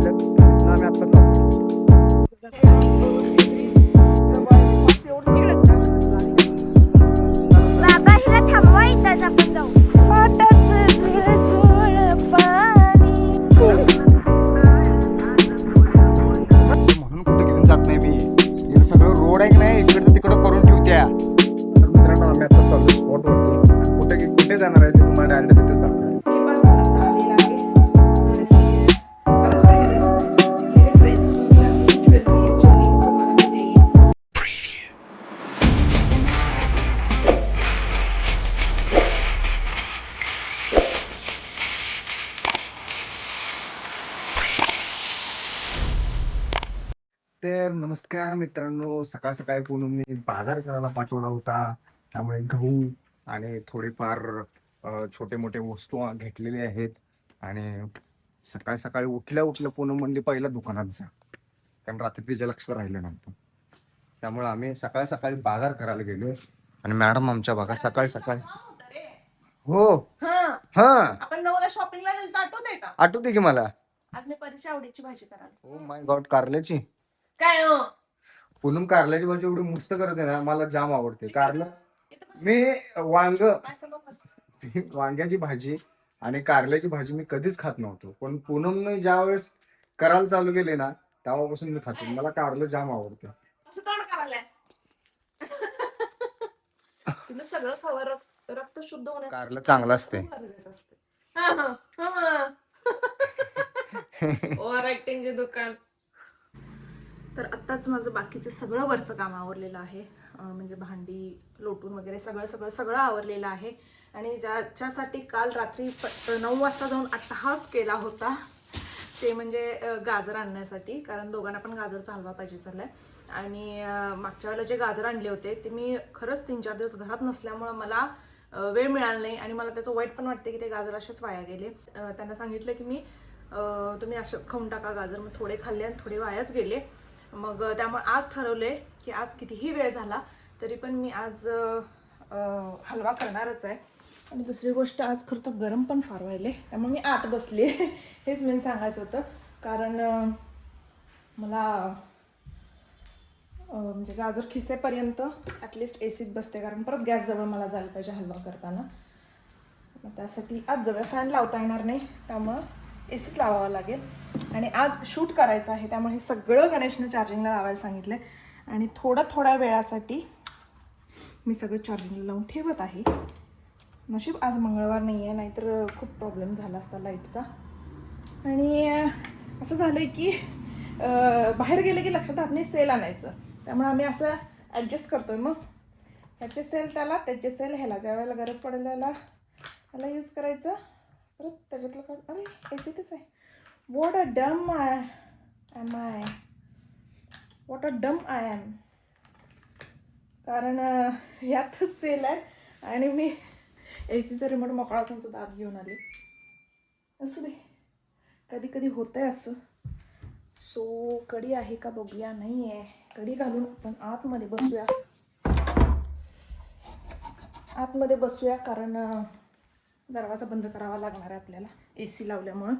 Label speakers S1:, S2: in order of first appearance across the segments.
S1: राहिलं ना आम्ही आत्ता
S2: बाबा हिला थांबवा इथंच आपण जाऊ
S1: म्हणून कुठे घेऊन जात नाही मी. हे सगळं रोड आहे की नाही इकडचं तिकडं करून ठेवत्या. तर मित्रांनो आम्ही आता चाललो स्पॉटवरती. कुठे जाणार आहे ते तुम्हाला डायरेक्ट तिथेच दाखवणार. तर नमस्कार मित्रांनो, सकाळ सकाळी पूर्ण मी बाजार करायला पाठवला होता. त्यामुळे गहू आणि थोडेफार छोटे मोठे वस्तू घेतलेले आहेत. आणि सकाळी सकाळी उठल्या उठल्या पूनम म्हणली पहिल्या दुकानात जा, कारण रात्री तिच्या लक्षात राहिलं नव्हतं. त्यामुळे आम्ही सकाळी सकाळी बाजार करायला गेलो. आणि मॅडम आमच्या बघा सकाळी सकाळी हो हा
S3: आपण 9ला शॉपिंगला गेलो आठवतंय का?
S1: आठवते की मला.
S3: आज मी परीच्या आवडीची भाजी करायला.
S1: ओ माय गॉड, कारल्याची.
S3: काय हो?
S1: पूनम कारल्याची भाजी एवढी मस्त करते ना, मला जाम आवडते. कारलं मी वांग्याची भाजी आणि कारल्याची भाजी मी कधीच खात नव्हतो, पण पूनमने ज्या वेळेस करायला चालू केले ना तेव्हापासून मी खातो. मला कारलं जाम आवडते.
S3: असं तोंड करायलास. तुला सगळं खबर रक्त शुद्ध होण्यासाठी
S1: कारलं चांगलं असते.
S3: गरजेचं असते. ओव्हर ऍक्टिंगचे दुकान. तर आत्ताच माझं बाकीचं सगळं वरचं काम आवरलेलं आहे. म्हणजे भांडी लोटून वगैरे सगळं सगळं सगळं आवरलेलं आहे. आणि ज्याच्यासाठी काल रात्री 9 वाजता जाऊन अट्टहास केला होता ते म्हणजे गाजर आणण्यासाठी, कारण दोघांना पण गाजर चालवा पाहिजे चाललाय. आणि मागच्या वेळेला जे गाजर आणले होते ते मी खरंच 3-4 दिवस घरात नसल्यामुळं मला वेळ मिळाला नाही. आणि मला त्याचं वाईट पण वाटते की ते गाजर असेच वाया गेले. त्यांना सांगितलं की मी तुम्ही असेच खाऊन टाका गाजर. मग थोडे खाल्ले आणि थोडे वायाच गेले. मग त्यामुळे आज ठरवले की आज कितीही वेळ झाला तरी पण मी आज हलवा करणारच आहे. आणि दुसरी गोष्ट, आज खरं तर गरम पण फार व्हायले, त्यामुळे मी आत बसले. हेच मी सांगायचं होतं. कारण मला म्हणजे गाजर खिसेपर्यंत ॲटलिस्ट एसीत बसते, कारण परत गॅसजवळ मला जायला पाहिजे हलवा करताना. मग त्यासाठी आज जवळ फॅन लावता येणार नाही, त्यामुळं एसीच लावावा लागेल. आणि आज शूट करायचं आहे, त्यामुळे हे सगळं गणेशनं चार्जिंगला लावायला सांगितलं. आणि थोड्या वेळासाठी मी सगळं चार्जिंगला लावून ठेवत आहे. नशीब आज मंगळवार नाही आहे, नाहीतर खूप प्रॉब्लेम झाला असता लाईटचा. आणि असं झालं आहे की बाहेर गेले की लक्षात राहत नाही सेल आणायचं, त्यामुळे आम्ही असं ॲडजस्ट करतो आहे. मग ह्याचे सेल त्याला, त्याचे सेल ह्याला, ज्या वेळेला गरज पडेल त्याला ह्याला यूज करायचं. परत त्याच्यातलं काय, अरे एसीतच आहे. वॉट अ डम एम आय, वॉट अ डम आय एम. कारण यातच सेल आहे आणि मी एसीचं रिमोट मोकळा असून सुद्धा आत घेऊन आले. असू दे, कधी कधी होतं आहे असं. सो कडी आहे का बघूया. नाही आहे, कडी घालून आपण आतमध्ये बसूया. आतमध्ये बसूया, कारण दरवाजा बंद करावा लागणार आहे आपल्याला ए सी लावल्यामुळं.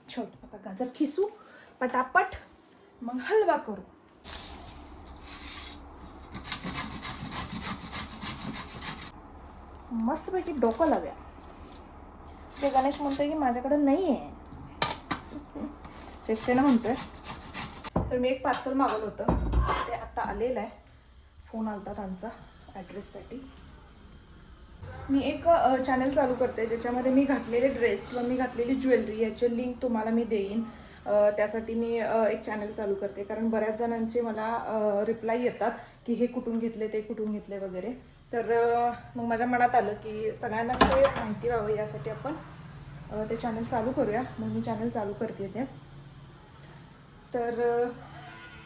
S3: चल आता गाजर खिसू पटापट, मग हलवा करू. मस्तपैकी डोकं लावूया. ते गणेश म्हणतोय की माझ्याकडे नाही आहे, चेष्टेनं म्हणतोय. तर मी एक पार्सल मागवलं होतं, ते आता आलेलं आहे. फोन आला होता त्यांचा ॲड्रेससाठी. मी एक चॅनल चालू करते ज्याच्यामध्ये मी घातलेले ड्रेस किंवा मी घातलेली ज्वेलरी याचे लिंक तुम्हाला मी देईन. त्यासाठी मी एक चॅनल चालू करते, कारण बऱ्याच जणांचे मला रिप्लाय येतात की हे कुठून घेतले, ते कुठून घेतले वगैरे. तर मग माझ्या मनात आलं की सगळ्यांनाच ते माहिती व्हावं, यासाठी आपण ते चॅनल चालू करूया. मग मी चॅनल चालू करते ते. तर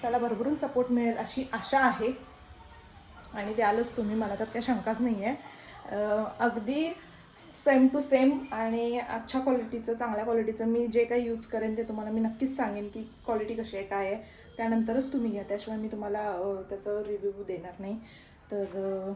S3: त्याला भरभरून सपोर्ट मिळेल अशी आशा आहे. आणि द्यालच तुम्ही, मला त्यात काही शंकाच नाही आहे. अगदी सेम टू सेम आणि अच्छा क्वालिटीचं, चांगल्या क्वालिटीचं मी जे काही यूज करेन ते तुम्हाला मी नक्कीच सांगेन की क्वालिटी कशी आहे, काय आहे. त्यानंतरच तुम्ही घ्या, त्याशिवाय मी तुम्हाला त्याचं रिव्ह्यू देणार नाही. तर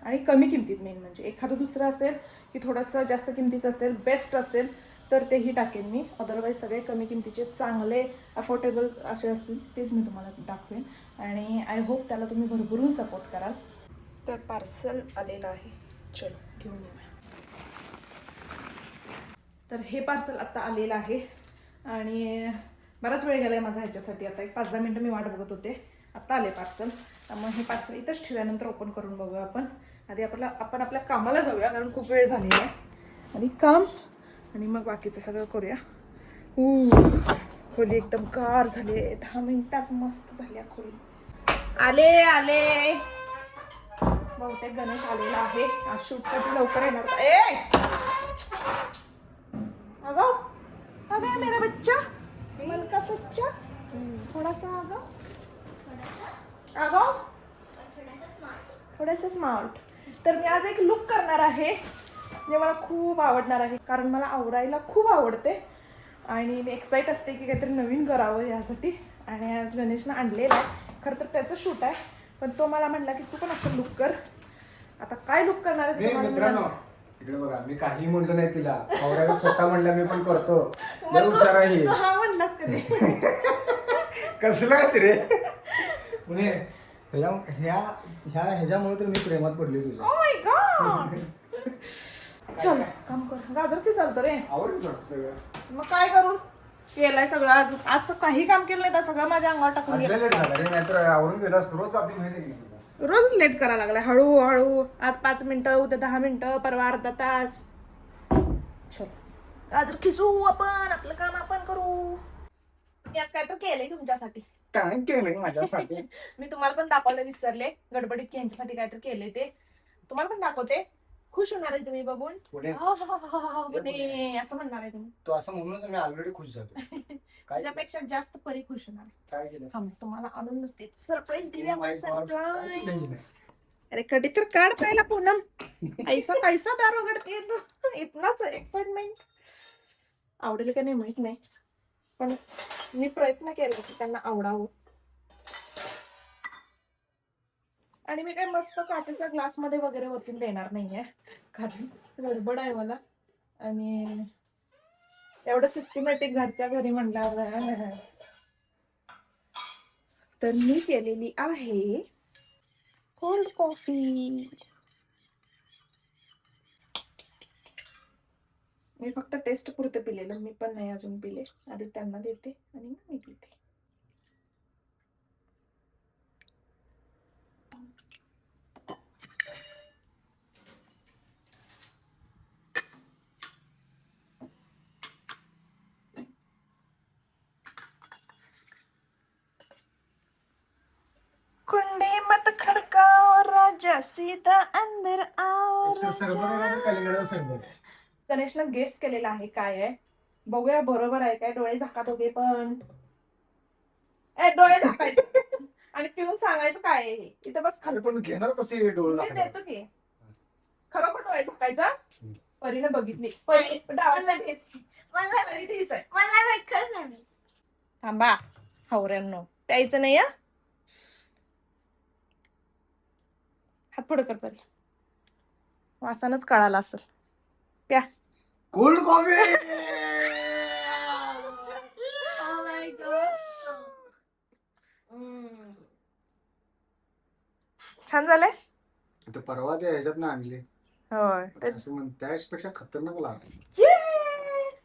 S3: आणि कमी किमतीत. मेन म्हणजे एखादं दुसरं असेल की थोडंसं जास्त किमतीचं असेल, बेस्ट असेल तर तेही टाकेन मी. अदरवाईज सगळे कमी किमतीचे चांगले अफोर्डेबल असे असतील तेच मी तुम्हाला दाखवेन. आणि आय होप त्याला तुम्ही भरभरून सपोर्ट कराल. तर पार्सल आलेलं आहे, चलो घेऊन येऊया. तर हे पार्सल आत्ता आलेलं आहे आणि बराच वेळ गेला आहे माझा ह्याच्यासाठी. आता एक 5-10 मिनटं मी वाट बघत होते. आत्ता आले पार्सल. त्यामुळे हे पार्सल इथंच ठेवल्यानंतर ओपन करून बघूया आपण. आधी आपण आपल्या कामाला जाऊया कारण खूप वेळ झालेला आहे. आणि काम आणि मग बाकीचं सगळं करूया. खोली एकदम गार झाली आहे. 10 मिनिटात मस्त झाली आहे खोली. आले बहुतेक गणेश आलेला आहे. आज शूटसाठी लवकर येणार होता. अगं मेरा बच्चा मन का सच्चा, थोड़ा सा थोडासा स्मार्ट. तर मी आज एक लुक करणार आहे जे मला खूप आवडणार आहे कारण मला आवरायला खूप आवडते आणि मी एक्साइट असते की काहीतरी नवीन करावं यासाठी. आणि आज गणेशनं आणलेलं आहे. खरं तर त्याचं शूट आहे पण तो मला म्हणला की तू पण असं लुक कर. आता काय लुक करणार आहे ते तुम्हाला मी
S1: मित्रांनो इकडे बघा, मी काही म्हणलो नाही तिला. आवरायला स्वतः म्हणलं मी पण करतो. लय हुशार आहे.
S3: तू हा म्हणलास कधी?
S1: कसलं असते रे पुणे ह्याच्यामुळे तर मी प्रेमात पडली तुझ्या.
S3: Oh my God! चल काम कर. गाजर की चालतं रे.
S1: आवडलं सगळं.
S3: मग काय करू? केलंय सगळं. आज आज काही काम केलं नाही तर सगळं माझ्या अंगावर टाकून
S1: आज लय
S3: गेलं.
S1: लेट झालं रे, नाहीतर आवरून गेलो असतो. रोज जाते माहिती आहे की तुला.
S3: रोज लेट करायला लागलाय. हळूहळू आज 5 मिनिटं, उद्या 10 मिनिटं, परवा अर्धा तास. चल गाजर खिसू आपण, आपलं काम आपण करू. मी आज काय तर केलंय तुमच्यासाठी.
S1: काय केलंय माझ्यासाठी?
S3: मी तुम्हाला पण दाखवायला विसरले गडबडीत की यांच्यासाठी काय तर केलंय ते तुम्हाला पण दाखवते. खुश होणार आहे तुम्ही बघून.
S1: पुणे
S3: पुणे असं म्हणणार आहे तुम्ही.
S1: तू असं म्हणूनच मी ऑलरेडी खुश झालो. काय
S3: त्याच्यापेक्षा जास्त परी खुश होणार आहे.
S1: काय केलं?
S3: थांब, तुम्हाला आणून नसते सरप्राईज
S1: Oh
S3: दिल्या.
S1: my God, काय केलं हिने?
S3: अरे कधी तर काढ पाहिला पूनम. ऐसा पैसा दार उघडते तू. इतनाच एक्साइटमेंट. आवडेल का नाही माहित नाही पण मी प्रयत्न केला की त्यांना आवडावं. आणि मी काय मस्त काचेच्या ग्लास मध्ये वगैरे वरतून देणार नाहीये कारण गडबड आहे मला. आणि एवढं सिस्टमॅटिक घरच्या घरी म्हणल्यावर तर मी केलेली आहे कोल्ड कॉफी. मी फक्त टेस्ट पुरते पिलेलं, मी पण नाही अजून पिले. आधी त्यांना देते आणि मग मी पिते. कुंडी मत खड़काओ राजा सीधा अंदर आओ
S1: एक तर सरबत आहे ना, कलिंगडाचं सरबत.
S3: गणेशनं गेस केलेला आहे काय आहे. बघूया बरोबर आहे काय. डोळे झाका दोघे पण. डोळे झाकायचे आणि पिऊन सांगायचं काय आहे हे. इथं बस खाली.
S1: अरे पण घेणार कसे डोळे
S3: मी
S1: दाखवणार?
S3: देतो की. खरोखर डोळे झाकायचा. परीनं बघितली. परी डावाला ठेस. परी ठेस आहे.
S2: मला माहित खरंच नाही मी.
S3: थांबा हावऱ्यांनो, प्यायचं नाही. हात पुढे कर परी. वासानच कळाला असेल. प्या.
S1: Cold coffee.
S2: Oh my God.
S3: छान झालंय.
S1: आता परवा ते ह्याच्यात आणले.
S3: होय
S1: त्यापेक्षा खतरनाक लागले.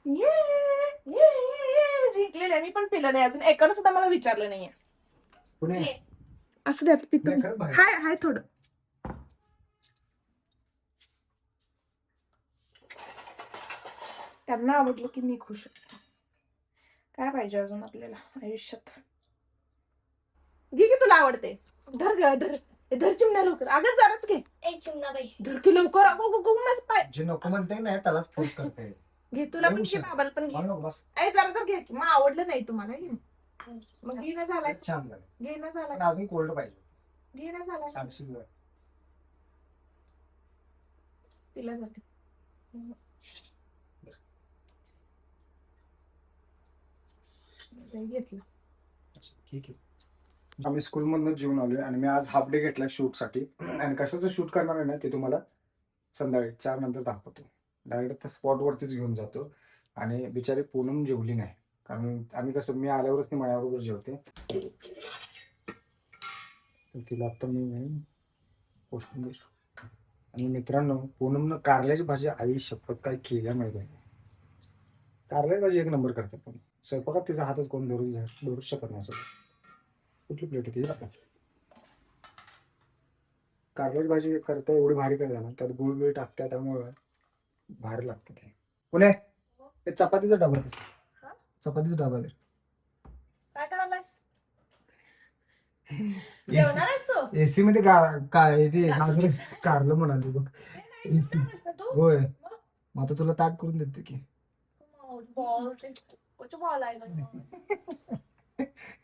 S3: मी जिंकलेले आहे. मी पण पिलं नाही अजून. एकानं सुद्धा मला विचारलं नाहीये.
S1: पुणे
S3: असं द्या पितो.
S1: नाही, खरंच भारी.
S3: हाय हाय थोडं. त्यांना आवडलं की मी खुश आहे. काय पाहिजे अजून आपल्याला आयुष्यात. घे की तुला आवडते. धर ग धर. धर चिमण्या लवकर. अगं जराच घे.
S2: एक चिमणा बाई.
S3: धर की लवकर. अगो माझं पाय.
S1: जे नको म्हणते ना त्यालाच फोर्स करते.
S3: घे तुला पण
S1: नाही
S3: घे.
S1: उशीर.
S3: बाबाला पण घे.
S1: बस
S3: जरा घे की. मग आवडलं नाही तुम्हाला घे. मग घे ना झालाय.
S1: छान झालं.
S3: घे ना झालाय.
S1: पण अजून कोल्ड पाहिजे.
S3: घे ना झालाय.
S1: साक्षी वर.
S3: तिला जाते. घेतलं.
S1: ठीक आहे. आम्ही स्कूलमधनं जेवून आलोय आणि मी आज हाफ डे घेतला शूटसाठी. आणि कशाचं शूट करणार आहे ना ते तुम्हाला संध्याकाळी 4 नंतर दाखवतो. डायरेक्ट त्या स्पॉटवरतीच घेऊन जातो. आणि बिचारी पूनम जेवली नाही, कारण आम्ही कसं मी आल्यावरच ती माझ्याबरोबर जेवते. तर तिला आता मी कोशिंबीर आणि मित्रांनो पूनमनं कारल्याची भाजी आई शपथ काय केल्या माहिती आहे. कारल्याची भाजी एक नंबर करतात, पण स्वयंपाकात तिचा हातच कोण धरू शकत नाही. कुठली प्लेट आहे ती आता? कारल्याची भाजी करता एवढी भारी करता ना, त्यात गुळ बिळ टाकत्या, त्यामुळं भारी लागतं ते. पुणे ते चपातीचा डबा दे. चपातीचा डबा दे.
S3: काय करायलास? जेवणार आहेस तू?
S1: एसी मध्ये काय ते गाजर कारलं म्हणाले बघ. एसी होय. मग आता तुला ताट करून देते की.
S3: बॉल आहे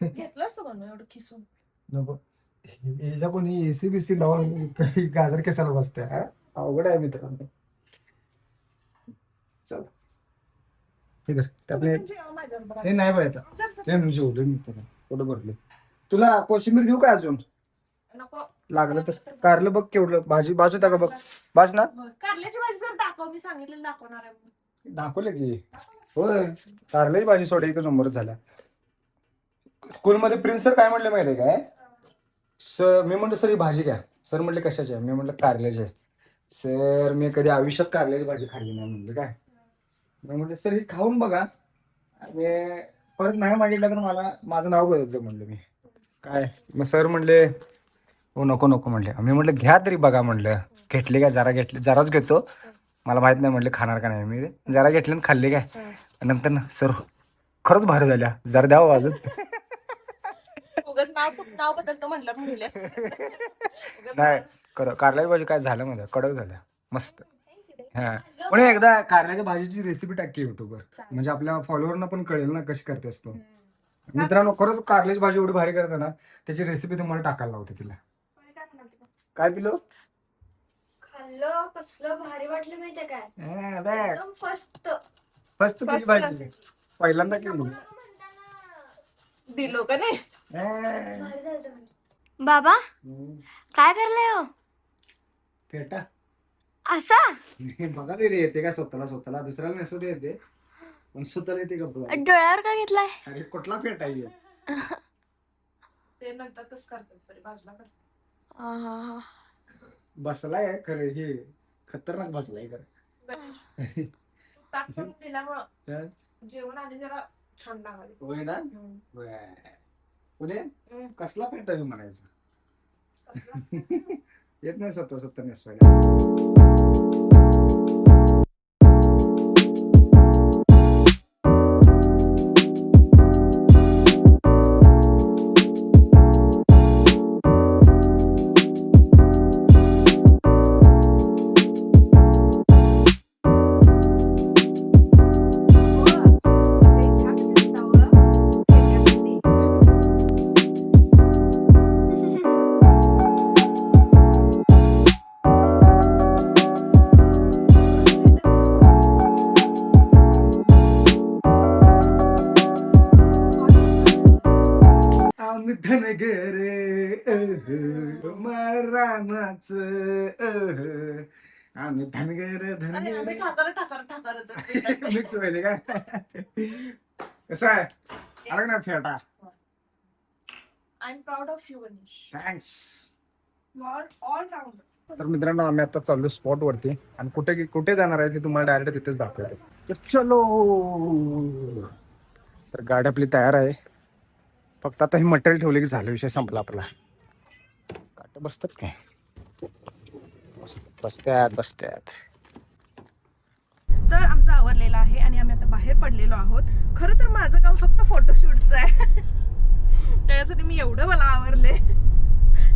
S3: घेतलंस तू बनवून एवढं खिसून?
S1: नको याच्या कोणी एसी बीसी लावून काही गाजर कशाला बसते? अवघड आहे मित्रांनो. चल इधर त्यातले हे नाही पाहिजे. ते मी जेवलो मी त्याला थोडं भरले. तुला कोशिंबीर देऊ का अजून?
S3: नको.
S1: लागलं तर कारलं बघ केवढं भाजी बाजू का बघ. बास ना?
S3: कारल्याची भाजी जर दाखव, मी सांगितलेलं दाखवणार आहे.
S1: दाखवलं की. होय कारल्याची भाजी सोडा एकच नंबरच झाला. स्कूलमध्ये प्रिन्स सर काय म्हणले माहिती आहे काय? सर मी म्हटलं सर ही भाजी घ्या. सर म्हटले कशाची आहे? मी म्हटलं कारल्याची आहे. सर मी कधी आयुष्यात कारल्याची भाजी खाल्ली नाही म्हणलं. काय मी म्हटलं सर ही खाऊन बघा आणि परत नाही मागितलं तर मला माझं नाव बदलतं म्हणलं मी. काय मग सर म्हणले हो नको नको म्हणले. मी म्हटलं घ्या तरी बघा म्हणलं. घेतले काय? जराच घेतो, मला माहित नाही म्हटलं खाणार का नाही. मी जरा घेतले आणि खाल्ले काय. नंतर ना सर खरंच भारी झाल्या, जरा द्यावं अजून.
S3: उगाच नाव बदलतो म्हटलं म्हणलेस.
S1: नाही कारल्याची भाजी काय झालं मध्ये कडक झाल्या मस्त. हा पण एकदा कारल्याच्या भाजीची रेसिपी टाक युट्यूबवर, म्हणजे आपल्या फॉलोअरना पण कळेल ना कशी करते असतो. मित्रांनो खरंच कारल्याची भाजी एवढी भारी करते ना, त्याची रेसिपी तुम्हाला टाकायला लावते तिला. काय पिलो?
S2: खाल्लं कसलं भारी वाटलं माहितीये काय? एकदम फस्त
S1: फस्त तुझी भाजी पहिल्यांदा केली.
S3: दिलो का नाही?
S2: भारी झालं. बाबा काय करलाय हो?
S1: फेटा
S2: असा
S1: बघा रे येते का स्वतःला दुसऱ्याला नसू दे येते, पण स्वतःला येते का बघा.
S2: डोळ्यावर का घेतलाय?
S1: अरे कुठला फेटा आहे?
S3: ते नंतर तसं करतात बाजूला करतात.
S1: बसलाय खरं, हे खतरनाक बसलाय खरं.
S3: ताट करून दिल्यामुळं जेवण आणि जरा छान लागले.
S1: होय ना. पुणे कसला फेटा आहे म्हणायचं? येत नाही स्वतः नेसवायला. धनगर रामाच आम्ही धनगर मिक्स व्हायले का? कसं आहे अरे ना फेटा.
S3: I am proud of you Manish.
S1: Thanks.
S3: You are all rounder.
S1: तर मित्रांनो आम्ही आता चाललो स्पॉट वरती आणि कुठे जाणार आहे ते तुम्हाला डायरेक्ट तिथेच दाखवतो. तर चलो. तर गाडी आपली तयार आहे, फक्त आता हे मटेरियल ठेवले की झालं, विषय संपला आपला. काट बसतात काय? बसत्यात.
S3: तर आमचं आवरलेलं आहे आणि आम्ही आता बाहेर पडलेलो आहोत. खरं तर माझं काम फक्त फोटोशूटचं आहे. त्याच्यासाठी मी एवढं मला आवरले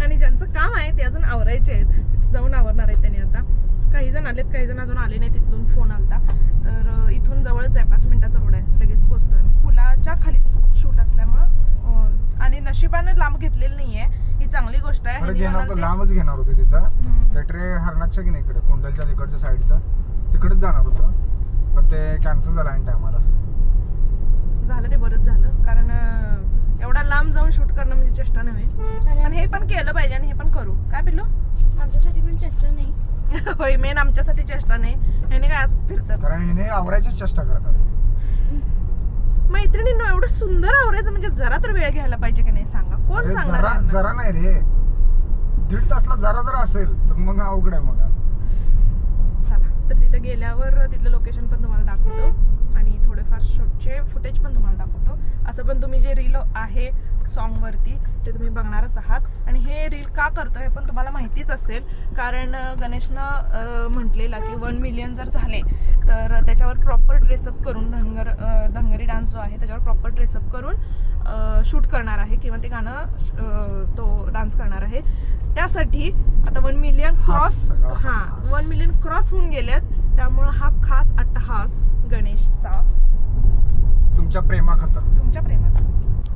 S3: आणि ज्यांचं काम आहे ते अजून आवरायचे आहेत, तिथे जाऊन आवरणार आहेत त्यांनी. आता काही जण आलेत, काही जण अजून आले नाही. तिथून फोन आलता. तर इथून जवळच आहे, 5 मिनिटाचा रोड आहे, लगेच पोहोचतोय आम्ही. पुलाच्या खालीच शूट असल्यामुळं आणि नशिबानं लांब घेतलेलं नाहीये, ही चांगली गोष्ट आहे.
S1: लांबच घेणार होते तिथं रेटरे हरणाच्या की नाही इकडे कोंडलच्या तिकडच्या साईडचा तिकडेच जाणार होतं, पण ते कॅन्सल झालं ऐन टायमाला.
S3: झालं ते बरंच झालं, कारण एवढा लांब जाऊन शूट करणं म्हणजे चेष्टा नव्हे. आणि हे पण केलं पाहिजे आणि हे पण करू. काय पिल्लू?
S2: आमच्यासाठी पण चेष्टा नाही.
S3: होय, मेन आमच्यासाठी चेष्टा नाही. ह्याने काय असंच फिरतात.
S1: कारण हिने आवरायची चेष्टा करतात.
S3: मैत्रिणींनो, एवढं सुंदर आवरायचं म्हणजे जरा तर वेळ घ्यायला पाहिजे की नाही सांगा? कोण
S1: अरे
S3: सांगणार
S1: जरा
S3: यांना?
S1: जरा नाही रे, 1.5 तासला जरा जर असेल तर मग अवघड आहे. मग
S3: चला, तर तिथे गेल्यावर तिथलं लोकेशन पण तुम्हाला दाखवतो आणि थोडेफार शूटचे फुटेज पण तुम्हाला दाखवतो. असं पण तुम्ही जे रील आहे सॉन्गवरती ते तुम्ही बघणारच आहात. आणि हे रील का करतो हे पण तुम्हाला माहितीच असेल, कारण गणेशनं म्हटलेला की 1 मिलियन जर झाले तर त्याच्यावर प्रॉपर ड्रेसअप करून धनगरी डान्स जो आहे त्याच्यावर प्रॉपर ड्रेसअप करून शूट करणार आहे किंवा ते गाणं तो डान्स करणार आहे. त्यासाठी आता 1 मिलियन क्रॉस, हां 1 मिलियन क्रॉस होऊन गेल्यात, त्यामुळं हा खास अट्टहास गणेशचा
S1: तुमच्या प्रेमाखातर.
S3: तुमच्या प्रेमात.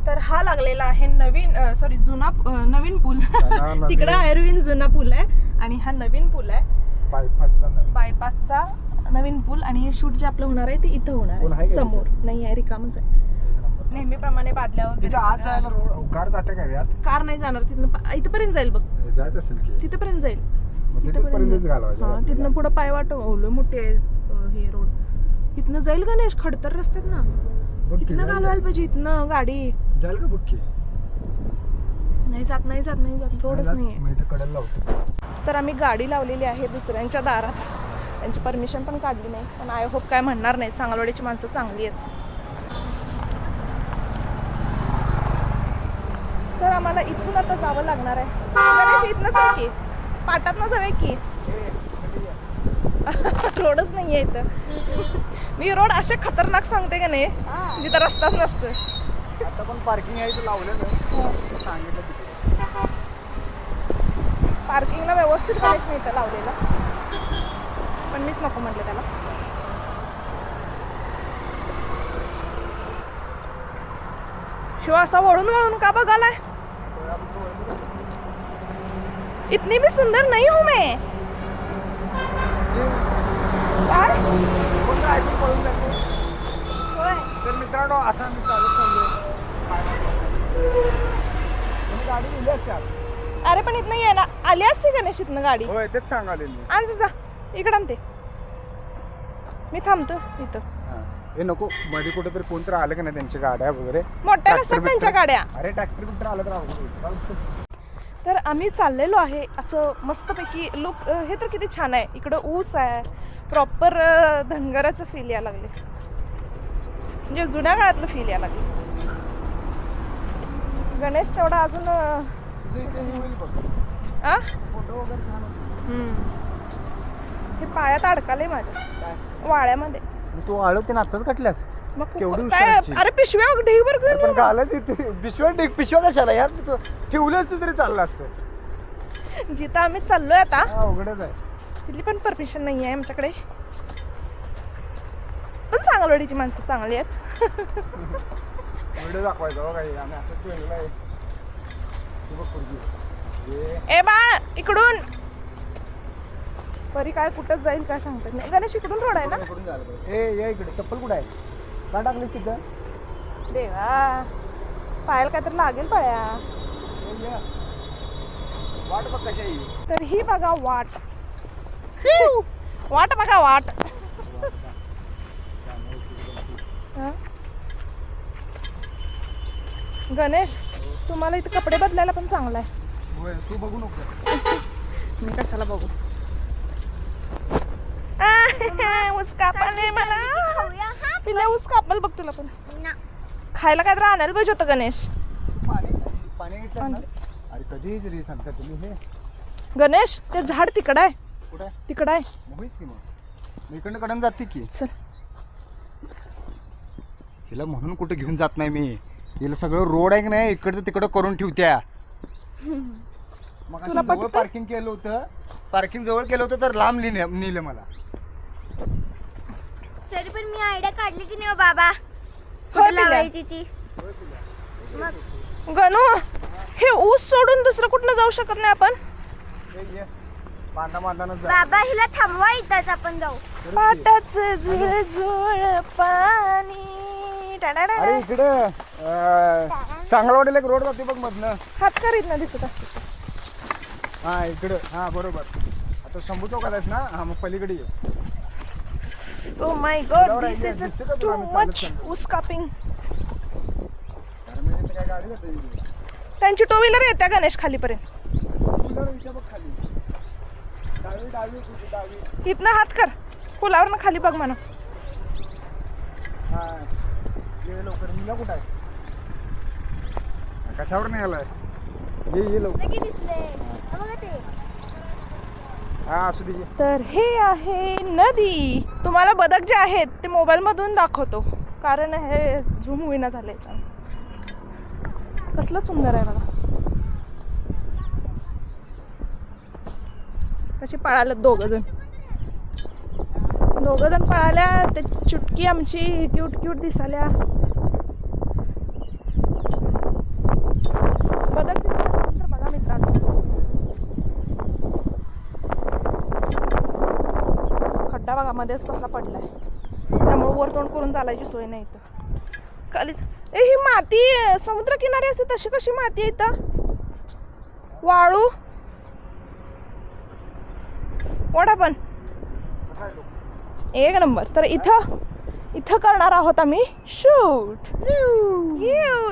S3: तर हा लागलेला आहे नवीन नवीन पूल. तिकडे आयुर्विन जुना पूल आहे आणि हा नवीन पूल आहे, बायपासचा नवीन पूल. आणि हे शूट जे आपलं होणार आहे ते इथं होणार आहे, समोर नाही आहे, रिकामच आहे. नेहमीप्रमाणे बादल्यावर
S1: आज जायला रोड कार जाते का यात?
S3: कार नाही जाणार, तिथनं इथपर्यंत जाईल बघ,
S1: जायचं असेल की
S3: तिथपर्यंत जाईल.
S1: तिथपर्यंतच घालवायचं.
S3: हा, तिथनं पुढं पायवाट ओलं मोठे हे रोड, इथनं जाईल गणेश, खडतर रस्त्यात ना, इथनं घालवायला पाहिजे. इथनं गाडी
S1: जाईल का बघ की?
S3: नाही जात रोडच नाहीये.
S1: कडेला लावतो.
S3: तर आम्ही गाडी लावलेली आहे दुसऱ्यांच्या दारात, त्यांची परमिशन पण काढली नाही, पण आय होप काय म्हणणार नाही. चांगलवाडीची माणसं चांगली आहेत. तर आम्हाला इथून आता जावं लागणार आहे. गणेश इथनंच आहे की, पाटातनं जाऊया की. रोडच नाही आहे इथं. मी रोड असे खतरनाक सांगते का नाही, जिथं रस्ताच नसतो.
S1: आता पण पार्किंग आहे लावलेलं, सांगितलं तिकडे.
S3: पार्किंगला व्यवस्थित गणेश नाही इथं लावलेलं, पण मीच नको म्हटलं त्याला. शिव असा वळून वळून का बघालाय? इतनी भी सुंदर नहीं हूं मैं. काय? होय.
S1: तर मित्रांनो, असा मी चालत गाडी गेली असते.
S3: अरे पण इथनं ये ना, आली असती गणेश इथनं गाडी.
S1: होय, तेच सांगाले मी.
S3: आण जा इकडं आणते, मी थांबतो इथं.
S1: हे नको मध्ये कुठेतरी कोणतरी आलं का नाही, त्यांच्या गाड्या वगैरे
S3: मोठ्या नसतात त्यांच्या गाड्या.
S1: अरे ट्रॅक्टर कुठे आलं तर अवघड.
S3: तर आम्ही चाललेलो आहे असं मस्तपैकी. लुक हे तर किती छान आहे. इकडं ऊस आहे, प्रॉपर धनगराचं फील यायला लागले, म्हणजे जुन्या काळातलं फील यायला लागले. गणेश तेवढा अजून हे पायात अडकाले माझ्या वाळ्यामध्ये.
S1: तू आळवते ना आताच कटल्यास
S3: मग
S1: केवढी
S3: काय?
S1: हुशारची.
S3: अरे पिशव्या ढीगभर
S1: पण
S3: घेऊन
S1: घालत पिशव्या कशाला यात ठेवलं असतं तरी चाललं असतं.
S3: जिथं आम्ही चाललोय आता
S1: अवघडच आहे.
S3: तिथली पण परमिशन नाही आहे आमच्याकडे, पण चांगलवाडीची माणसं चांगली आहेत.
S1: व्हिडिओ दाखवायचा काही आम्ही असं ठेवलेलं आहे.
S3: ए बाळ इकडून परी काय कुठं जाईल काय सांगतात नाही. गणेश इकडून रोड आहे ना?
S1: ए इकडे चप्पल कुठं आहे? का टाकलीस तिथं?
S3: देवा, पायाला काय तर लागेल पाया.
S1: वाट बघ कशी आहे.
S3: तर ही बघा वाट, वाट बघा वाट. गणेश, तुम्हाला इथे कपडे बदलायला पण चांगलं आहे.
S1: तू बघू नको.
S3: मी कशाला बघू? ऊस कापाले मला. पिल्या ऊस कापल बघ तुला पण. खायला काय तर आणायला पाहिजे होतं गणेश.
S1: पाणी घेतलं ना? अरे कधी जरी सांगता तुम्ही हे.
S3: गणेश ते झाड तिकडं आहे.
S1: कुठे?
S3: तिकडं आहे.
S1: होईच की मग इकडनं कडन जाते की.
S3: चल.
S1: हिला म्हणून कुठे घेऊन जात नाही मी. हिला सगळं रोड आहे की नाही इकडचं तिकडं करून ठेवत्या. मग जवळ पार्किंग केलं होतं, पार्किंग जवळ केलं होतं तर लांब नेलं मला.
S2: तरी पण मी आयडिया काढली की नाही बाबा, लावायची ती.
S3: गणू, हे ऊस सोडून दुसरं कुठनं जाऊ शकत नाही आपण?
S2: बाबा हिला थांबवा, इथंच आपण जाऊ.
S3: पाटाचं झुळझुळ पाणी
S1: अरे इकडे चांगलवाडीला एक रोड जाते बघ मधनं.
S3: हातकरीत ना दिसत असते.
S1: हा इकडे, हा बरोबर. आता शंभू चौकात आहेस ना? हा मग पलीकडे ये.
S3: Oh my God, this is too much ऊस कापिंग. त्यांची टू व्हीलर येत्या गणेश खालीपर्यंत. इथनं हात कर, पुलावरनं खाली बघ म्हणा.
S1: हा ये लवकर. मुलं कुठं आहे? कशावर नाही आलाय? ये लवकर.
S2: लगे दिसले बघा ते.
S1: हा असू दे.
S3: तर हे आहे नदी. तुम्हाला बदक जे आहेत ते मोबाईल मधून दाखवतो, कारण हे झूम होईना झालंय. कसलं सुंदर आहे बघा. कशी पळालं दोघ जण पळाल्या. ते चुटकी आमची क्यूट दिसाल्या. बदक दिसत असेल तर बघा मित्रांनो. खड्डा बघा मध्येच कसला पडलाय, त्यामुळे वर तोंड करून चालायची सोय नाही इथं. खालीच ही माती समुद्र किनारी असते तशी कशी माती आहे इथं? वाळू. वडा पण एक नंबर. तर इथं करणार आहोत आम्ही शूट.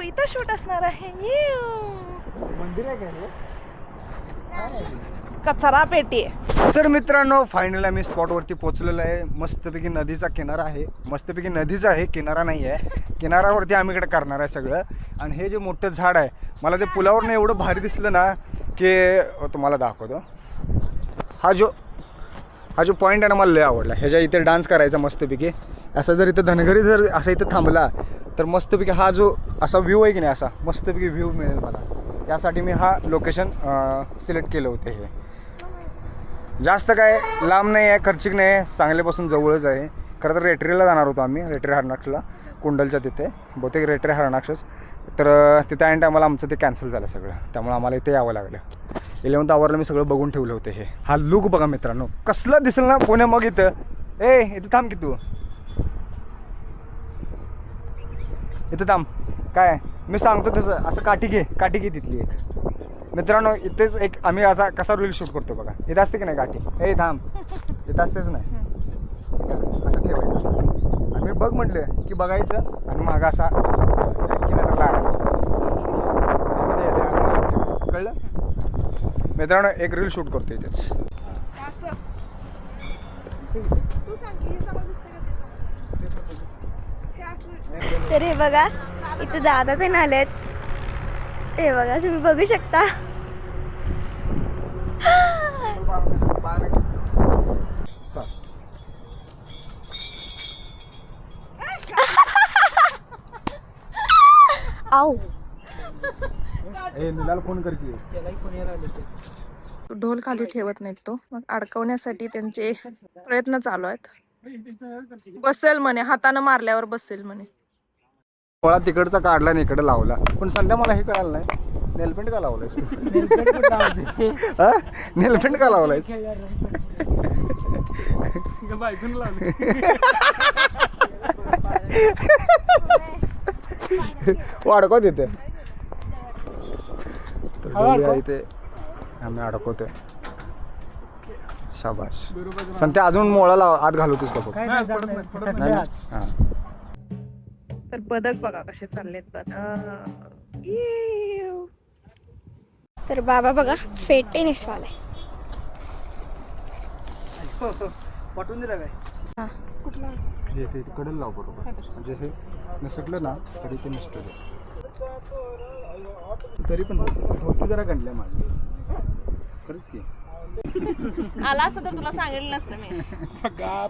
S3: इथं शूट असणार आहे.
S1: मंदिर आहे का?
S3: कचरा पेटी आहे.
S1: तर मित्रांनो फायनल आम्ही स्पॉटवरती पोहोचलेलो आहे. मस्तपैकी नदीचा किनारा आहे. मस्तपैकी नदीचा आहे, किनारा नाही आहे. किनाऱ्यावरती आम्ही इकडे करणार आहे सगळं. आणि हे जे मोठं झाड आहे, मला ते पुलावरनं एवढं भारी दिसलं ना की तुम्हाला दाखवतो. हा जो पॉईंट आहे ना मला लय आवडला. ह्याच्या इथे डान्स करायचा मस्तपैकी. असं जर इथं धनगरी जर असं इथं थांबला तर मस्तपैकी हा जो असा व्ह्यू आहे की नाही, असा मस्तपैकी व्ह्यू मिळेल मला. यासाठी मी हा लोकेशन सिलेक्ट केलं होतं. हे जास्त काय लांब नाही आहे, खर्चिक नाही आहे, सांगलीपासून जवळच आहे. खरं तर रेटरीला जाणार होतो आम्ही, रेटरी हरणाक्षला, कुंडलच्या तिथे. बहुतेक रेटरी हरणाक्षच. तर तिथे ऐन टायमाला आमचं ते कॅन्सल झालं सगळं, त्यामुळे आम्हाला इथे यावं लागलं. 11th आवरला मी सगळं बघून ठेवलं होतं. हे हा लुक बघा मित्रांनो, कसलं दिसेल ना पुणे. मग इथं इथं थांब की तू, इथं थांब. काय मी सांगतो तसं असं काठी घे तिथली एक. मित्रांनो इथेच एक आम्ही असा कसा रील शूट करतो बघा. इथं असते की नाही काठी? थांब, इथं असतेच नाही. असं ठेवायचं आणि मी बघ म्हटलं की बघायचं आणि मागं असा किनाऱ्याला कळलं. मित्रांनो एक रील शूट करतो इथेच.
S2: तर हे बघा इथे दादा ते आलेत. हे बघा तुम्ही बघू शकता. आओ
S1: निलाल फोन कर की.
S3: ढोल खाली ठेवत नाहीत तो, मग अडकवण्यासाठी त्यांचे प्रयत्न चालू आहेत. बसेल म्हणे, हातानं मारल्यावर बसेल म्हणे.
S1: मला तिकडचा काढला आणि इकडे लावला, पण सध्या मला हे कळालं नाही नेलपेंट का लावलाय. नेलपेंट का लावलाय? अडकवत येते इथे आम्ही अडकवतोय. शाबाश. संत्या अजून मोळाला आत घालवतोस का? हा.
S3: तर बदक बघा कसे चाललेत बदक.
S2: तर बाबा बघा फेटे नेसवालाय.
S1: पाठवून दिला काय?
S3: कुठला
S1: कडे लाव बरोबर, म्हणजे हे निसटलं ना तरी ते निसटलं. तरी पण धोती जरा गणल्या माझी. खरंच की
S3: आला असं तर तुला सांगितलं नसतं मी.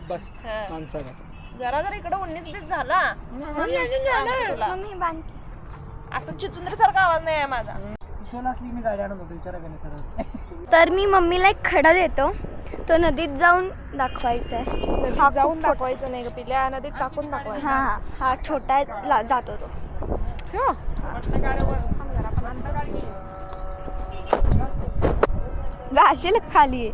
S1: बस माणसाला
S3: जरा जर इकडे 19-20 झाला असं चिचुंद्री सारखा आवाज नाही आहे माझा.
S2: तर मी मम्मीला एक खडा देतो, तो नदीत जाऊन दाखवायचा आहे.
S3: हा जाऊन दाखवायचं नाही ग पिल्या, नदीत टाकून दाखवायचं.
S2: हा छोटा जातो तो. जाशील खाली.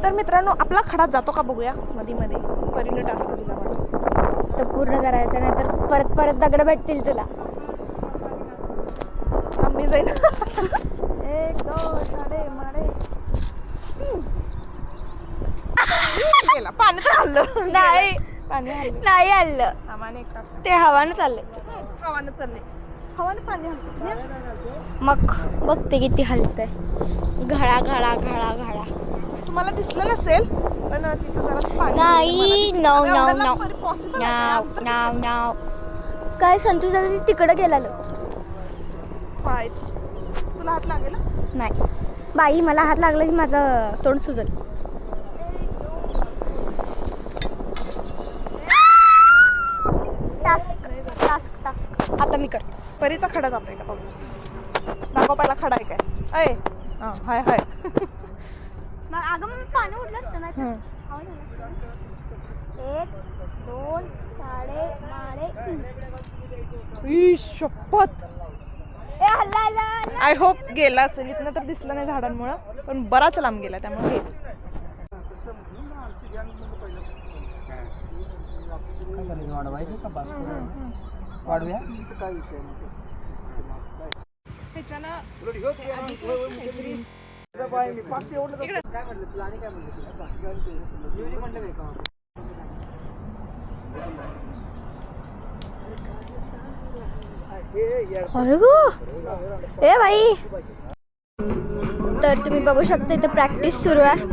S3: तर मित्रांनो आपला खडा जातो का बघूया मध्ये मध्ये. परीने टास्क दिला मला.
S2: तर पूर्ण करायचं नाही तर परत परत दगड भेटतील तुला.
S3: आम्ही जाईल. 1 2 साडे माडे. गेला पाणी तर हल्लं
S2: नाही
S3: पाणी हल्लं.
S2: नाही आलं
S3: आम्हाला एक तास
S2: ते हवानं चाललंय.
S3: हवानं चाललंय. हवानं पाणी हलतं.
S2: मग बघते किती हलतंय. घळा घळा घळा घळा.
S3: तुम्हाला दिसलं नसेल पण तिथं जरा पाणी
S2: नाही नाव नाव नाव नाव नाव नाव काय संतोष दादा तिकडं गेलेलं.
S3: पाय तुला हात लागेल ना?
S2: नाही बाई मला हात लागला की माझं तोंड सुजल. टास्क टास्क टास्क आता मी करते.
S3: परीचा खडा जातोय का बघू. दाखव पहिला खडा आहे काय. अय हां हाय हाय.
S2: अगं मग पाणी उडलं असतं ना. 1 2 साडे माडे.
S3: ई शपथ.
S2: ए हल्ला हल्ला.
S3: आय होप गेला असेल. इथनं तर दिसलं नाही झाडांमुळं पण बराच लांब गेला त्यामुळे गेला.
S1: वाढव्या
S2: काय गो ए बाई. तर तुम्ही बघू शकता इथे प्रॅक्टिस सुरू आहे.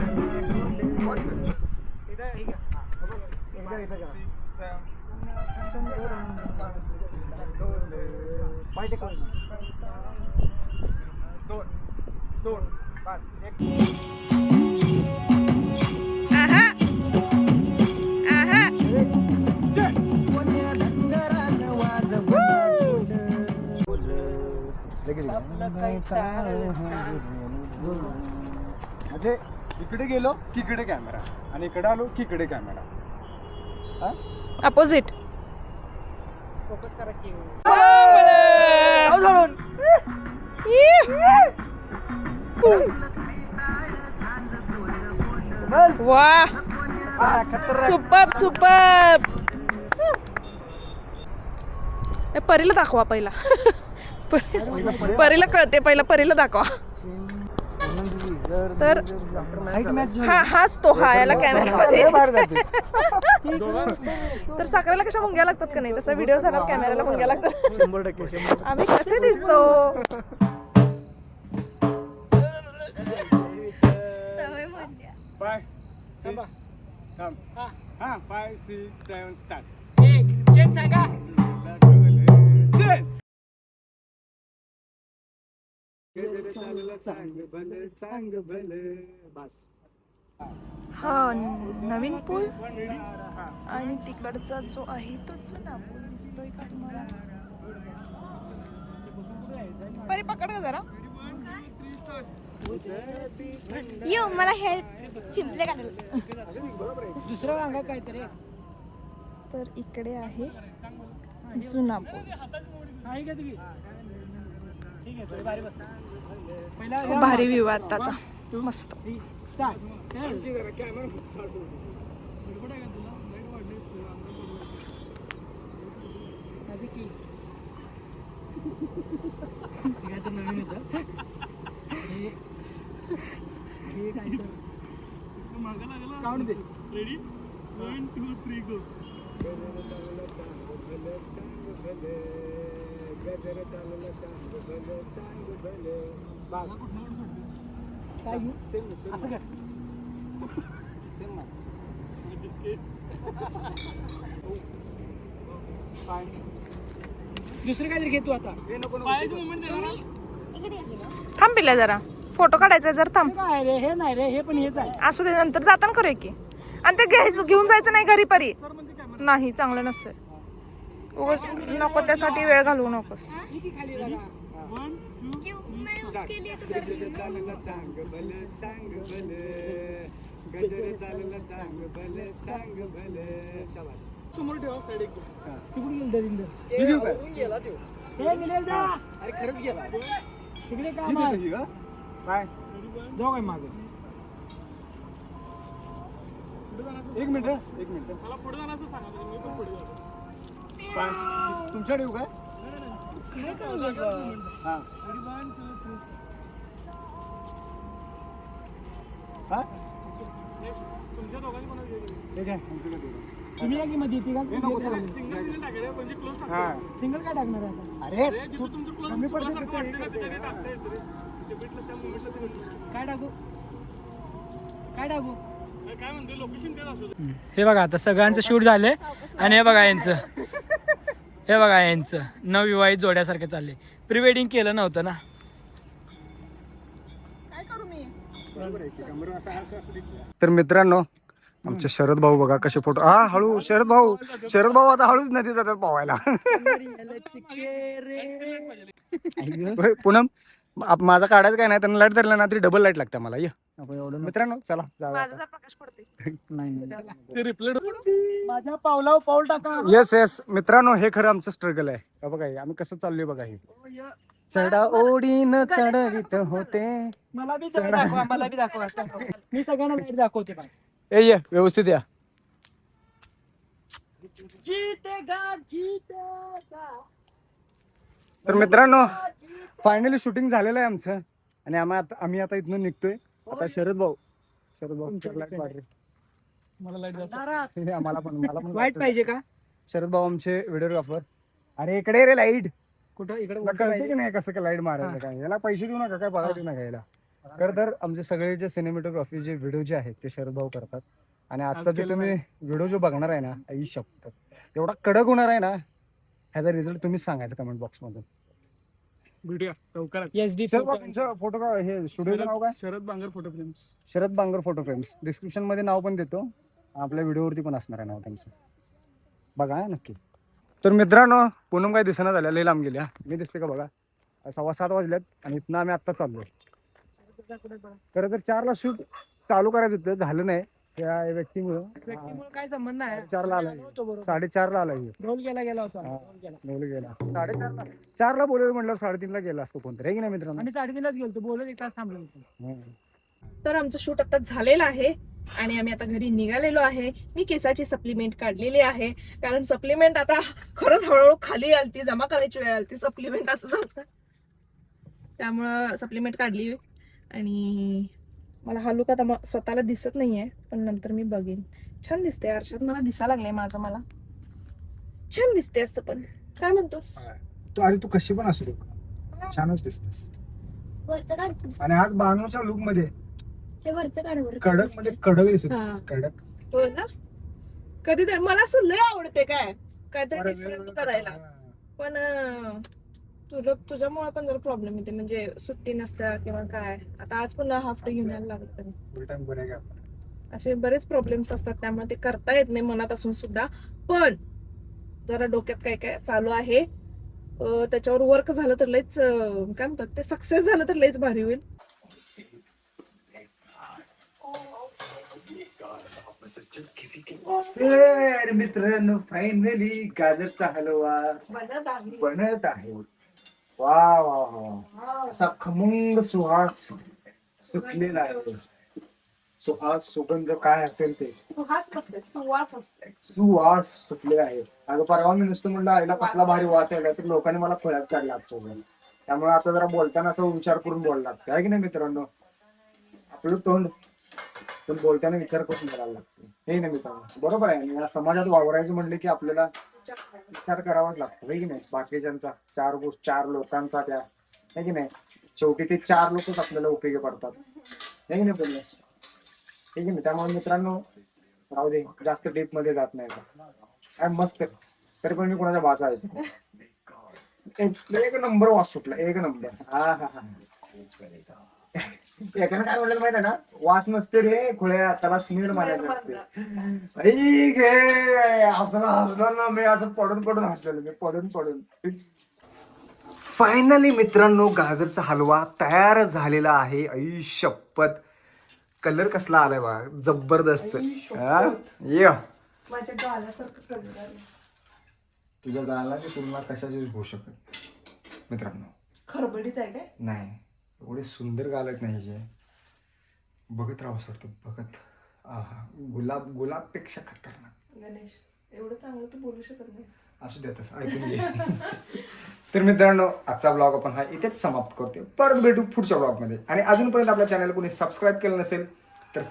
S1: म्हणजे इकडे गेलो तिकडे कॅमेरा आणि इकडे आलो तिकडे कॅमेरा.
S3: अपोजिट.
S1: फोकस करा की.
S3: वा सुपर सुपर. परीला दाखवा पहिला. परीला कळते पहिला परीला दाखवा. तर हा हाच तो हा याला कॅमेरामध्ये. तर साखरेला कशा मुंग्या लागतात का नाही तसा व्हिडिओ झाला कॅमेराला मुंग्या लागतात.
S1: 100%
S3: आम्ही कसे दिसतो.
S1: बाय. हा 5 6 7 स्टार्ट.
S3: हा नवीन पूल आणि तिकडचा जो आहे तो जुना पूल दिसतोय का तुम्हाला. परी पकड का जरा.
S2: यो मला हे शिंपले काढलं.
S1: दुसरं सांगा काहीतरी.
S3: तर इकडे आहे जुना पूल. खूप भारी व्ह्यू आहे आत्ताचा. मस्त.
S1: रेडी 1 2 3 गो. दुसरं काहीतरी घे तू आता.
S3: थांब पिल्या जरा फोटो काढायचा जर थांब.
S1: काय रे हे नाही रे हे पण हेच आहे.
S3: असू दे नंतर जाताना करूया की. आणि ते घ्यायचं घेऊन जायचं नाही घरी परी. नाही चांगलं नसतं. उगाच नको त्यासाठी वेळ घालवू नकोस.
S1: समोर ठेवा साईड एक. व्हिडिओ काय अरे खरंच गेला तिकडे. काम आहे काय जाऊ काय मागे एक मिनिट तुमच्याकडे येऊ काय हा हा ठीक आहे
S4: तुम्ही या की मध्ये येते का सिंगल काय टाकणार आहे आता?
S1: अरे कमी पडते
S4: काय टाकू हे बघा आता सगळ्यांचं शूट झालंय आणि हे बघा यांचं नवविवाहित जोड्यासारखे चालले. प्री वेडिंग केलं नव्हतं ना.
S1: तर मित्रांनो आमचे शरद भाऊ बघा कसे फोटो हा हळू शरद भाऊ आता हळूच नदी जातात पोहायला. पूनम माझा काढायचं काय नाही त्यांना लाईट धरलं ना तरी डबल लाईट लागते मला. ये मित्रांनो चला
S3: प्रकाश पडते.
S4: माझ्या पावलावर पाऊल टाका.
S1: येस मित्रांनो हे खरं आमचं स्ट्रगल आहे. हे बघा हे आम्ही कसं चाललोय बघा हे चढा ओढीन चढवित होते.
S4: मला बी दाखवा. मी सगळ्यांना लाईट दाखवते.
S1: ये व्यवस्थित या. तर मित्रांनो फायनली शूटिंग झालेलं आहे आमचं आणि आम्ही आता इथून निघतोय. आता शरद भाऊ लाईट वाढले.
S4: मला लाईट
S1: मला पण
S4: वाईट पाहिजे का?
S1: शरद भाऊ आमचे व्हिडिओग्राफर. अरे इकडे रे लाईट
S4: कुठं इकडे
S1: कळते की नाही कसं काय लाईट मारायचं काय. याला पैसे देऊ नका काय पगार देऊ नका याला. तर आमचे सगळे जे सिनेमॅटोग्राफी जे व्हिडिओ जे आहेत ते शरद भाऊ करतात. आणि आजचा जो तुम्ही व्हिडिओ जो बघणार आहे ना आई शपथ एवढा कडक होणार आहे ना ह्याचा रिझल्ट तुम्हीच सांगायचा कमेंट बॉक्स मधून. फोटो का हे स्टुडिओचं नाव काय?
S4: Sharad Bangar photo frames.
S1: Sharad Bangar photo frames. Description मध्ये नाव पण देतो. आपल्या व्हिडिओवरती पण असणार आहे नाव त्यांचं. बघा नक्की. तर मित्रांनो पूनम काय दिसना झाल्या लई लांब गेल्या. मी दिसते का बघा 7:15 वाजल्यात आणि इथनं आम्ही आत्ता चाललोय. खरं तर 4ला शूट चालू करायचं होतं झालं नाही त्या व्यक्तीमुळं.
S4: काय संबंध नाही.
S1: 4ला आलाय 4:30ला आलाय.
S4: रोल गेला होता.
S1: गेला 4:30ला 4ला बोलवलं म्हटलं 3:30ला गेला असतो कोणतरी आहे की नाही मित्रांनो.
S4: आम्ही 3:30लाच गेलो. बोलत 1 तास थांबलो.
S3: तर आमचं शूट आता झालेलं आहे आणि आम्ही आता घरी निघालेलो आहे. मी केसाची सप्लिमेंट काढलेली आहे कारण सप्लिमेंट आता खरंच हळूहळू खाली आलती. जमा करायची वेळ आलती. सप्लिमेंट असं झालं त्यामुळं सप्लिमेंट काढली आणि मला हा लुक आता स्वतःला दिसत नाहीये पण नंतर मी बघेन. छान दिसते आरशात. मला दिसा लागले माझं मला छान दिसते असं. पण काय म्हणतोस
S1: तू कशी पण असू छानच दिसतेस.
S2: वरचं काढ.
S1: आणि आज बानूच्या लुक मध्ये
S2: हे वरचं काढ.
S1: कडक म्हणजे कडक दिसत कडक.
S3: हो ना. कधी तर मला असं लय आवडते काय काहीतरी डिफरंट करायला. पण तुझ्यामुळे पण जरा प्रॉब्लेम येते म्हणजे सुट्टी नसत्या किंवा काय. आता आज पण हाफ डे घेऊन यायला लागत. असे बरेच प्रॉब्लेम्स असतात त्यामुळे ते करता येत नाही मनात असून सुद्धा. पण जरा डोक्यात काय काय चालू आहे त्याच्यावर वर्क झालं तर लयच काय म्हणतात ते सक्सेस झालं तर लयच भारी होईल.
S1: मित्रांनो फायनली गाजरचा हलवा बनत आहे. वा वा वा असा खमंग सुहास सुटलेला आहे. सुहास सुगंध काय असेल ते
S3: सुहास नसते सुवास असते.
S1: सुवास सुटले आहे. अगं परवा मी नुसतं म्हणलं आईला कसला भारी वास यायला तर लोकांनी मला खोळ्यात काढला लागतो. त्यामुळे आता जरा बोलताना असं विचार करून बोलायला लागतं आहे की नाही मित्रांनो. आपलं तोंड पण बोलताना विचार करून बोलायला लागतो हे नाही मित्रांनो. बरोबर आहे. या समाजात वावरायचं म्हणलं की आपल्याला विचार करावाच लागतो आहे की नाही. बाकीच्यांचा 4 लोकांचा त्या आहे की नाही. शेवटी ते 4 लोकच आपल्याला उपयोगी पडतात आहे की नाही बोलले ठीक आहे. त्यामुळे मित्रांनो राहू दे जास्त डीप मध्ये जात नाही. काय मस्त तरी पण मी कोणाच्या वाचा एक नंबर वास सुटला. एक नंबर. हा एकानं काय म्हटलं माहिती आहे ना वास नसते रे खुळ्या त्याला स्मेल मारायचं असते. हसलो ना मी असं पडून हसलेलो मी पडून. फायनली मित्रांनो गाजरचा हलवा तयार झालेला आहे. आई शपथ कलर कसला आलाय बा जबरदस्त. ये
S3: माझ्या गालासारखं कलर आलं.
S1: तुझ्या गालाची तुलना कशाचीच होऊ शकत मित्रांनो.
S3: खरबडीत आहे काय?
S1: नाही एवढे सुंदर गाल आहेत नाही जे बघत राहावं वाटतं बघत. गुलाबपेक्षा खतरनाक.
S3: गणेश एवढं चांगलं तू बोलू शकत नाही.
S1: असू देतच ऐकून घे. तर मित्रांनो आजचा ब्लॉग आपण हा इथेच समाप्त करतोय. परत भेटू पुढच्या ब्लॉगमध्ये. आणि अजूनपर्यंत आपल्या चॅनल कोणी सबस्क्राईब केलं नसेल तर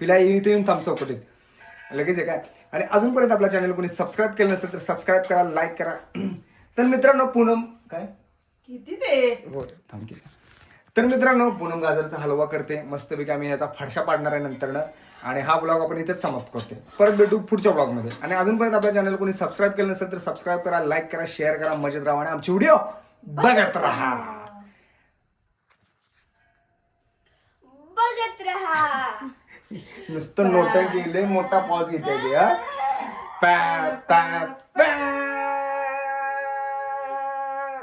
S1: पिला इथे येऊन थांब चौकटीत लगेच आहे काय. आणि अजूनपर्यंत आपल्या चॅनल कोणी सबस्क्राईब केलं नसेल तर सबस्क्राईब करा, लाईक करा. तर मित्रांनो पूनम काय
S3: किती ते
S1: हो थांब की. तर मित्रांनो पूनम गाजरचा हलवा करते मस्तपैकी. आम्ही याचा फडशा पाडणार आहे नंतरनं. आणि हा ब्लॉग आपण इथेच समाप्त करते. परत भेटू पुढच्या ब्लॉगमध्ये. आणि अजूनपर्यंत आपल्या चॅनल कोणी सबस्क्राईब केलं नसेल तर सबस्क्राईब करा, लाईक करा, शेअर करा, मजेत राहा आणि आमची व्हिडिओ बघत राहा.
S2: बघत राहा.
S1: नुसतं नोटंकी लय मोठा पॉज घेते ती, हा. पॅ पॅ पॅ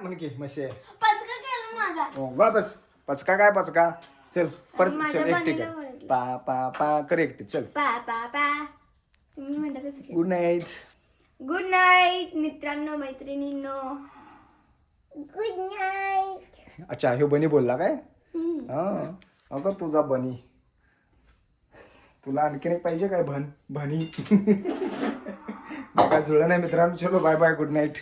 S1: म्हण की मशे.
S2: पचका केला माझा.
S1: हो बस पचका काय पचका. चल परत
S2: माझ्या
S1: चल एकटी
S2: बाणीला
S1: कर.
S2: ओरडली.
S1: पा पा पा कर एकटी चल.
S2: पा पा पा. तुम्ही म्हणता कसं केलं?
S1: Good night.
S2: गुड नाईट मित्रांनो मैत्रिणींनो. Good night.
S1: अच्छा ह्यो बनी बोलला काय. हा अगं तुझा बनी. तुला आणखीन एक पाहिजे काय भनी. काय जुळलं नाही मित्रांनो. चलो बाय बाय गुड नाईट.